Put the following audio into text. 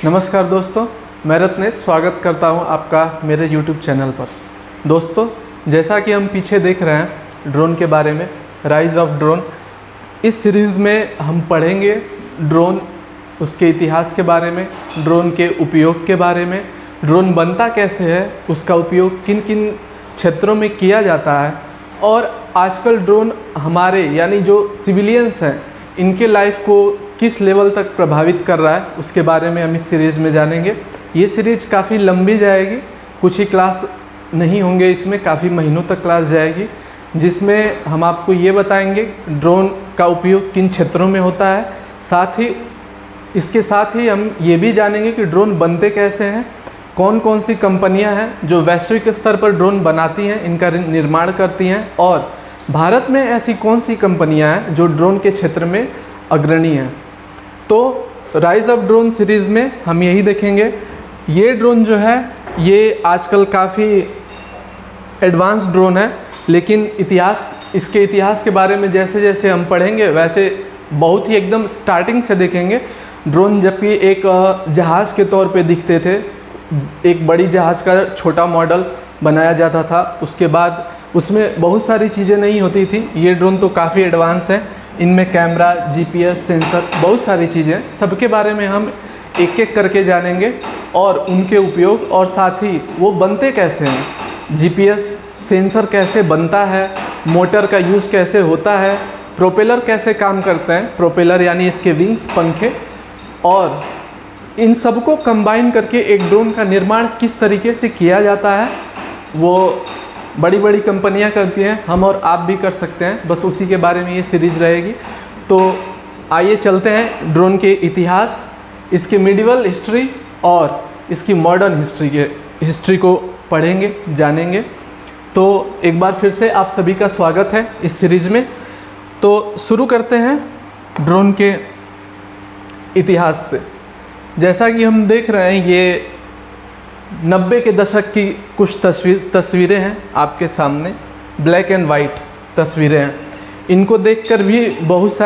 नमस्कार दोस्तों, मैं रत्नेश स्वागत करता हूं आपका मेरे YouTube चैनल पर। दोस्तों, जैसा कि हम पीछे देख रहे हैं ड्रोन के बारे में, राइज ऑफ ड्रोन, इस सीरीज़ में हम पढ़ेंगे ड्रोन, उसके इतिहास के बारे में, ड्रोन के उपयोग के बारे में, ड्रोन बनता कैसे है, उसका उपयोग किन किन क्षेत्रों में किया जाता है और आजकल ड्रोन हमारे यानी जो सिविलियंस हैं इनके लाइफ को किस लेवल तक प्रभावित कर रहा है, उसके बारे में हम इस सीरीज़ में जानेंगे। ये सीरीज़ काफ़ी लंबी जाएगी, कुछ ही क्लास नहीं होंगे, इसमें काफ़ी महीनों तक क्लास जाएगी, जिसमें हम आपको ये बताएंगे ड्रोन का उपयोग किन क्षेत्रों में होता है। इसके साथ ही हम ये भी जानेंगे कि ड्रोन बनते कैसे हैं, कौन कौन सी कंपनियां हैं जो वैश्विक स्तर पर ड्रोन बनाती हैं, इनका निर्माण करती हैं, और भारत में ऐसी कौन सी कंपनियां हैं जो ड्रोन के क्षेत्र में अग्रणी हैं। तो राइज ऑफ ड्रोन सीरीज़ में हम यही देखेंगे। ये ड्रोन जो है ये आजकल काफ़ी एडवांस ड्रोन है, लेकिन इसके इतिहास के बारे में जैसे जैसे हम पढ़ेंगे वैसे बहुत ही एकदम स्टार्टिंग से देखेंगे। ड्रोन जबकि एक जहाज़ के तौर पे दिखते थे, एक बड़ी जहाज़ का छोटा मॉडल बनाया जाता था, उसके बाद उसमें बहुत सारी चीज़ें नहीं होती थी। ये ड्रोन तो काफ़ी एडवांस है, इनमें कैमरा, जीपीएस, सेंसर, बहुत सारी चीज़ें, सबके बारे में हम एक एक करके जानेंगे और उनके उपयोग, और साथ ही वो बनते कैसे हैं, जीपीएस सेंसर कैसे बनता है, मोटर का यूज़ कैसे होता है, प्रोपेलर कैसे काम करते हैं, प्रोपेलर यानी इसके विंग्स, पंखे, और इन सबको कंबाइन करके एक ड्रोन का निर्माण किस तरीके से किया जाता है। वो बड़ी बड़ी कंपनियां करती हैं, हम और आप भी कर सकते हैं, बस उसी के बारे में ये सीरीज़ रहेगी। तो आइए चलते हैं ड्रोन के इतिहास, इसके मिडिवल हिस्ट्री और इसकी मॉडर्न हिस्ट्री को पढ़ेंगे, जानेंगे। तो एक बार फिर से आप सभी का स्वागत है इस सीरीज़ में। तो शुरू करते हैं ड्रोन के इतिहास से। जैसा कि हम देख रहे हैं, ये 90 के दशक की कुछ तस्वीरें हैं आपके सामने, ब्लैक एंड वाइट तस्वीरें हैं। इनको देखकर भी बहुत सारे